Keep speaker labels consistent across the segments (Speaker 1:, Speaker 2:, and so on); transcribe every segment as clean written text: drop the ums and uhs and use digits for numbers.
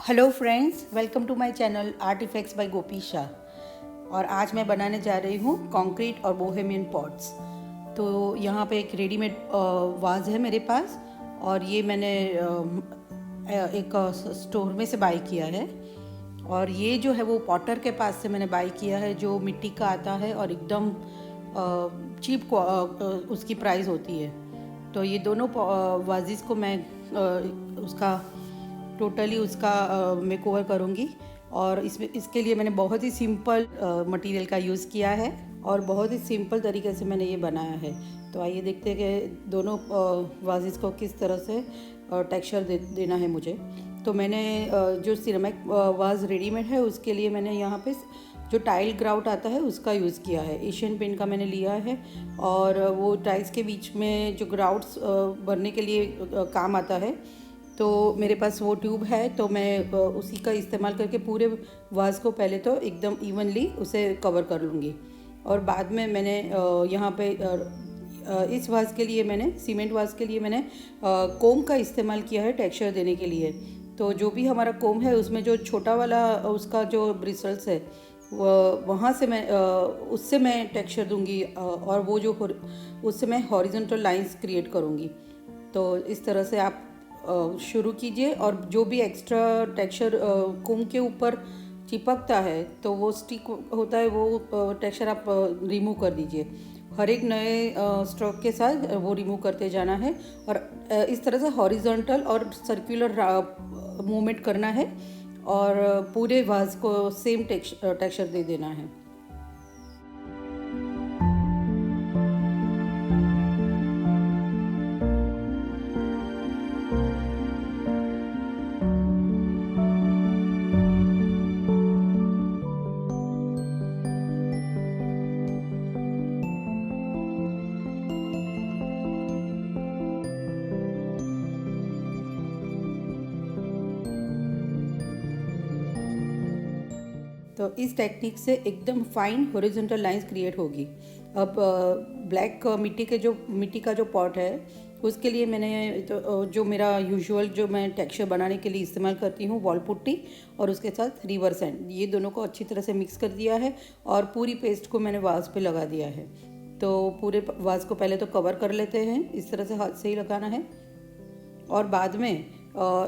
Speaker 1: Hello friends, welcome to my channel art effects by Gopi Shah. और आज मैं बनाने जा रही हूँ कंक्रीट और बोहेमियन पॉट्स। तो यहाँ पे एक रेडीमेड वाज है मेरे पास, और ये मैंने एक स्टोर में से बाय किया है। और ये जो है वो पॉटर के पास से मैंने बाय किया है, जो मिट्टी का आता है और एकदम चीप उसकी प्राइस होती है। तो ये दोनों वाजिस को मैं उसका टोटली उसका मेकओवर करूँगी। और इसके लिए मैंने बहुत ही सिंपल मटेरियल का यूज़ किया है और बहुत ही सिंपल तरीके से मैंने ये बनाया है। तो आइए देखते हैं कि दोनों वाजिस को किस तरह से टेक्सचर देना है मुझे। तो मैंने जो सिरेमिक वाज रेडीमेड है उसके लिए मैंने यहाँ पे जो टाइल ग्राउट आता है उसका यूज़ किया है। एशियन पेंट का मैंने लिया है, और वो टाइल्स के बीच में जो ग्राउट्स भरने के लिए काम आता है, तो मेरे पास वो ट्यूब है। तो मैं उसी का इस्तेमाल करके पूरे वाज को पहले तो एकदम इवनली उसे कवर कर लूँगी। और बाद में मैंने यहाँ पे इस वाज के लिए मैंने सीमेंट वाज के लिए मैंने कोम का इस्तेमाल किया है टेक्सचर देने के लिए। तो जो भी हमारा कोम है उसमें जो छोटा वाला उसका जो ब्रिसल्स है वहाँ से मैं उससे मैं टेक्सचर दूंगी, और वो जो उससे मैं हॉरिजॉन्टल लाइंस क्रिएट करूँगी। तो इस तरह से आप शुरू कीजिए, और जो भी एक्स्ट्रा टेक्सचर कोम के ऊपर चिपकता है तो वो स्टिक होता है, वो टेक्सचर आप रिमूव कर दीजिए। हर एक नए स्ट्रोक के साथ वो रिमूव करते जाना है, और इस तरह से हॉरिजॉन्टल और सर्कुलर मूवमेंट करना है, और पूरे वाज को सेम टेक्सचर दे देना है। तो इस टेक्निक से एकदम फाइन हॉरिजॉन्टल लाइंस क्रिएट होगी। अब ब्लैक मिट्टी का जो पॉट है उसके लिए मैंने तो जो मेरा यूजुअल जो मैं टेक्सचर बनाने के लिए इस्तेमाल करती हूँ, वॉल पुट्टी और उसके साथ रिवर सैंड, ये दोनों को अच्छी तरह से मिक्स कर दिया है, और पूरी पेस्ट को मैंने वाज पे लगा दिया है। तो पूरे वाज को पहले तो कवर कर लेते हैं, इस तरह से हाथ से ही लगाना है। और बाद में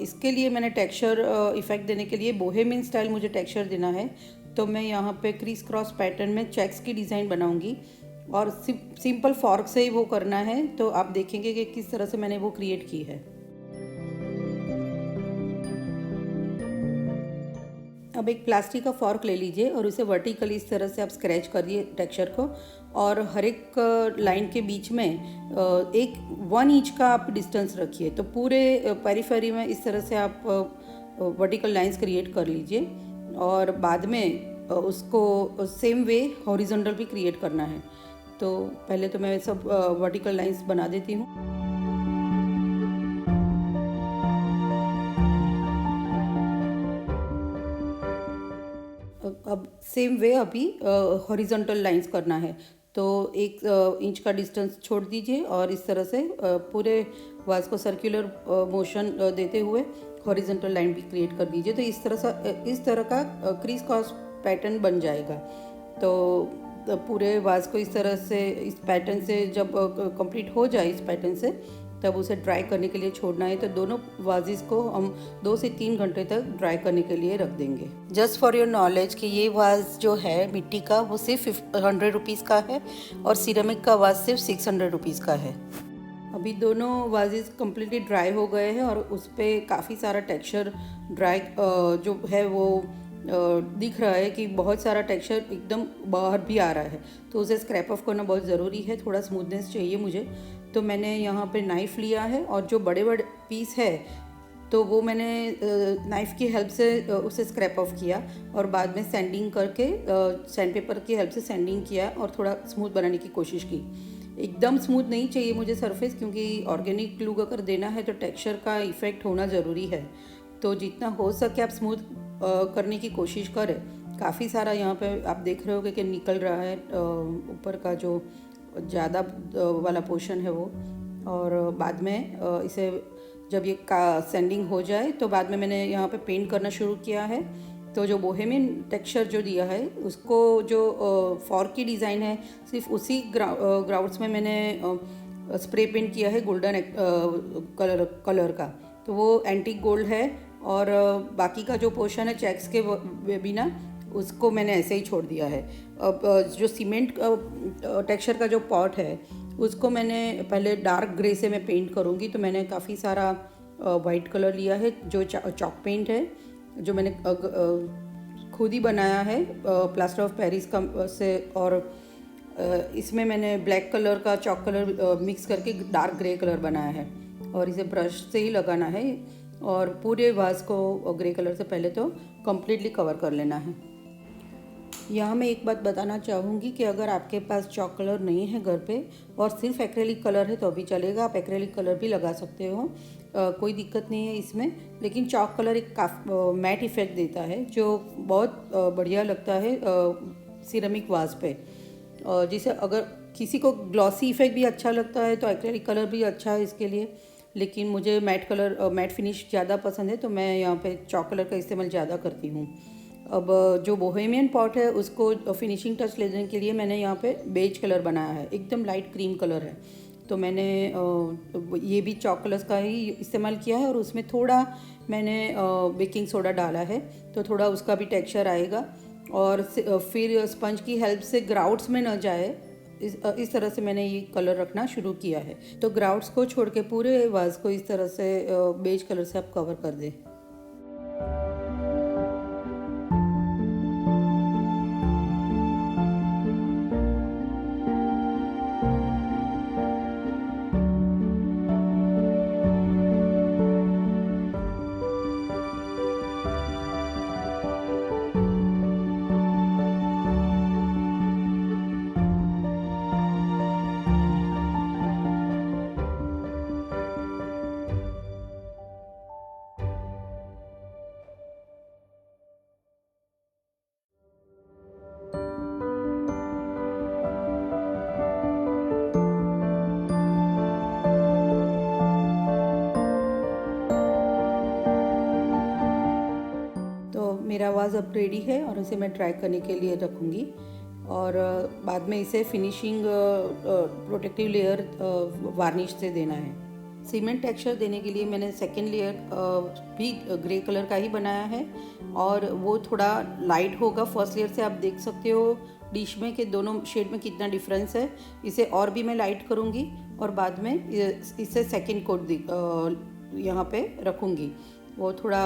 Speaker 1: इसके लिए मैंने टेक्सचर इफ़ेक्ट देने के लिए बोहेमियन स्टाइल मुझे टेक्सचर देना है। तो मैं यहाँ पे क्रीस क्रॉस पैटर्न में चेक्स की डिज़ाइन बनाऊंगी, और सिंपल फॉर्क से ही वो करना है। तो आप देखेंगे कि किस तरह से मैंने वो क्रिएट की है। अब एक प्लास्टिक का फॉर्क ले लीजिए और उसे वर्टिकली इस तरह से आप स्क्रैच करिए टेक्सचर को, और हर एक लाइन के बीच में एक 1 इंच का आप डिस्टेंस रखिए। तो पूरे पेरिफेरी में इस तरह से आप वर्टिकल लाइंस क्रिएट कर लीजिए, और बाद में उसको सेम वे हॉरिजॉन्टल भी क्रिएट करना है। तो पहले तो मैं सब वर्टिकल लाइंस बना देती हूँ। अब सेम वे अभी हॉरिजॉन्टल लाइंस करना है। तो 1 इंच का डिस्टेंस छोड़ दीजिए, और इस तरह से पूरे वाज को सर्कुलर मोशन देते हुए हॉरिजॉन्टल लाइन भी क्रिएट कर दीजिए। तो इस तरह का क्रीज क्रॉस पैटर्न बन जाएगा। तो पूरे वाज को इस तरह से इस पैटर्न से जब कंप्लीट हो जाए इस पैटर्न से, तब उसे ड्राई करने के लिए छोड़ना है। तो दोनों वाजिस को हम 2 से 3 घंटे तक ड्राई करने के लिए रख देंगे। जस्ट फॉर योर नॉलेज कि ये वाज जो है मिट्टी का वो सिर्फ 100 रुपीज़ का है, और सिरेमिक का वाज सिर्फ 600 रुपीज़ का है। अभी दोनों वाजिस कम्प्लीटली ड्राई हो गए हैं, और उस पर काफ़ी सारा टेक्सचर ड्राई जो है वो दिख रहा है कि बहुत सारा टेक्सचर एकदम बाहर भी आ रहा है। तो उसे स्क्रैप ऑफ करना बहुत ज़रूरी है, थोड़ा स्मूथनेस चाहिए मुझे। तो मैंने यहाँ पे नाइफ़ लिया है, और जो बड़े बड़े पीस है तो वो मैंने नाइफ़ की हेल्प से उसे स्क्रैप ऑफ किया, और बाद में सैंडिंग करके सैंड पेपर की हेल्प से सैंडिंग किया, और थोड़ा स्मूथ बनाने की कोशिश की। एकदम स्मूथ नहीं चाहिए मुझे सरफेस, क्योंकि ऑर्गेनिक ग्लू अगर देना है तो टेक्सचर का इफ़ेक्ट होना ज़रूरी है। तो जितना हो सके आप स्मूथ करने की कोशिश करें। काफ़ी सारा यहाँ पे आप देख रहे हो कि निकल रहा है ऊपर का जो ज़्यादा वाला पोर्शन है वो। और बाद में इसे जब ये का सैंडिंग हो जाए तो बाद में मैंने यहाँ पे पेंट करना शुरू किया है। तो जो बोहेमियन टेक्सचर जो दिया है उसको जो फॉर्क की डिज़ाइन है सिर्फ उसी ग्राउंड्स में मैंने स्प्रे पेंट किया है गोल्डन कलर का। तो वो एंटीक गोल्ड है और बाकी का जो पोर्शन है चेक्स के बिना उसको मैंने ऐसे ही छोड़ दिया है। अब जो सीमेंट टेक्सचर का जो पॉट है उसको मैंने पहले डार्क ग्रे से मैं पेंट करूँगी। तो मैंने काफ़ी सारा वाइट कलर लिया है जो चॉक पेंट है जो मैंने खुद ही बनाया है प्लास्टर ऑफ पेरिस का से। और इसमें मैंने ब्लैक कलर का चॉक कलर मिक्स करके डार्क ग्रे कलर बनाया है और इसे ब्रश से ही लगाना है और पूरे वाज को ग्रे कलर से पहले तो कम्प्लीटली कवर कर लेना है। यहाँ मैं एक बात बताना चाहूँगी कि अगर आपके पास चॉक कलर नहीं है घर पे और सिर्फ एक्रेलिक कलर है तो भी चलेगा, आप एक्रेलिक कलर भी लगा सकते हो, कोई दिक्कत नहीं है इसमें। लेकिन चॉक कलर एक मैट इफ़ेक्ट देता है जो बहुत बढ़िया लगता है सिरेमिक वाज पे। जिसे अगर किसी को ग्लॉसी इफ़ेक्ट भी अच्छा लगता है तो एक्रेलिक कलर भी अच्छा है इसके लिए, लेकिन मुझे मैट फिनिश ज़्यादा पसंद है तो मैं यहाँ पे चॉक कलर का इस्तेमाल ज़्यादा करती हूँ। अब जो बोहेमियन पॉट है उसको फिनिशिंग टच लेने के लिए मैंने यहाँ पे बेज कलर बनाया है, एकदम लाइट क्रीम कलर है। तो मैंने ये भी चॉक कलर्स का ही इस्तेमाल किया है और उसमें थोड़ा मैंने बेकिंग सोडा डाला है तो थोड़ा उसका भी टेक्सचर आएगा और फिर स्पंज की हेल्प से ग्राउट्स में न जाए इस तरह से मैंने ये कलर रखना शुरू किया है। तो ग्राउट्स को छोड़ के पूरे वाज को इस तरह से बेज कलर से आप कवर कर दें। मेरा वाज अब रेडी है और इसे मैं ट्राई करने के लिए रखूँगी और बाद में इसे फिनिशिंग प्रोटेक्टिव लेयर वार्निश से देना है। सीमेंट टेक्सचर देने के लिए मैंने सेकेंड लेयर भी ग्रे कलर का ही बनाया है और वो थोड़ा लाइट होगा फर्स्ट लेयर से। आप देख सकते हो डिश में कि दोनों शेड में कितना डिफरेंस है। इसे और भी मैं लाइट करूँगी और बाद में इसे सेकेंड कोट यहाँ पे रखूँगी। वो थोड़ा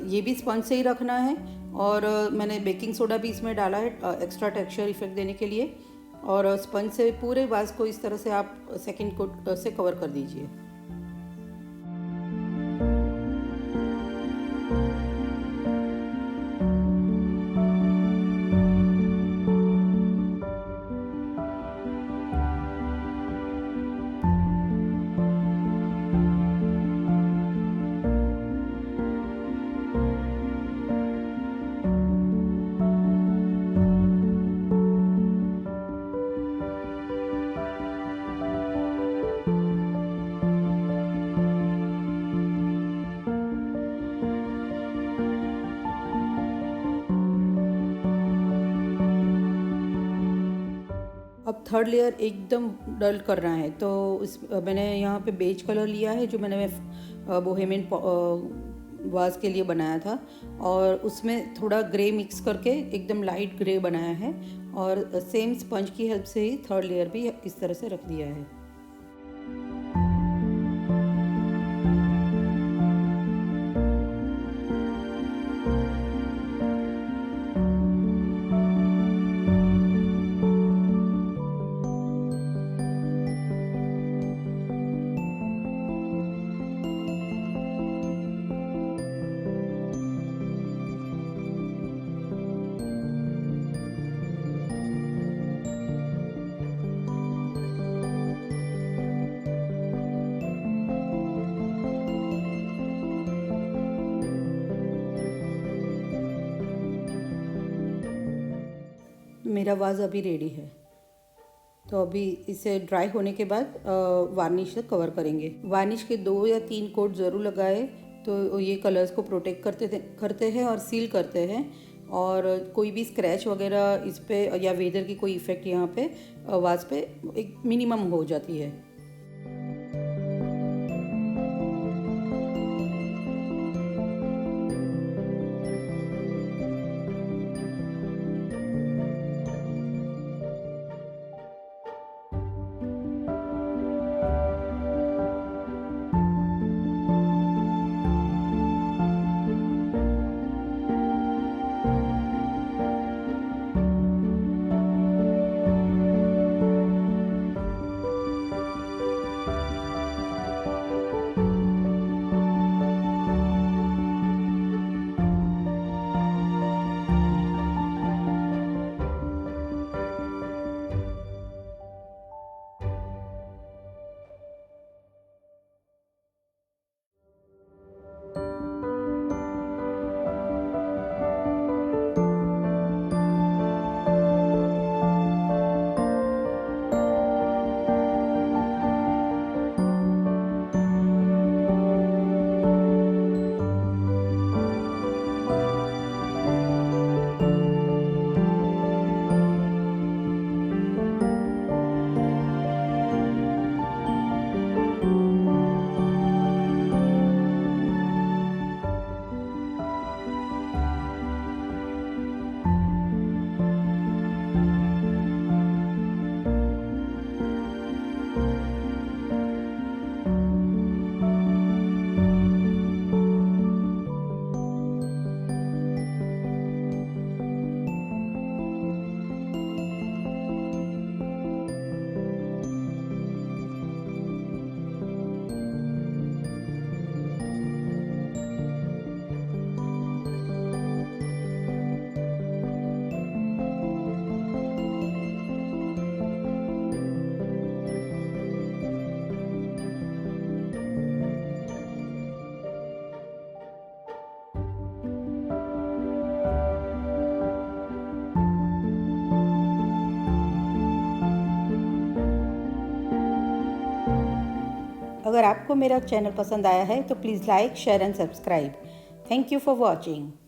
Speaker 1: ये भी स्पंज से ही रखना है और मैंने बेकिंग सोडा भी इसमें डाला है एक्स्ट्रा टेक्सचर इफेक्ट देने के लिए। और स्पंज से पूरे वाज को इस तरह से आप सेकेंड कोट से कवर कर दीजिए। अब थर्ड लेयर एकदम डल करना है तो मैंने यहाँ पे बेज कलर लिया है जो मैंने बोहेमियन वाज के लिए बनाया था और उसमें थोड़ा ग्रे मिक्स करके एकदम लाइट ग्रे बनाया है और सेम स्पंज की हेल्प से ही थर्ड लेयर भी इस तरह से रख दिया है। मेरा वाज अभी रेडी है। तो अभी इसे ड्राई होने के बाद वार्निश से कवर करेंगे। वार्निश के 2 या 3 कोट ज़रूर लगाए तो ये कलर्स को प्रोटेक्ट करते हैं और सील करते हैं, और कोई भी स्क्रैच वगैरह इस पे या वेदर की कोई इफ़ेक्ट यहाँ पे वाज पे एक मिनिमम हो जाती है। अगर आपको मेरा चैनल पसंद आया है तो please like, share and subscribe. Thank you for watching.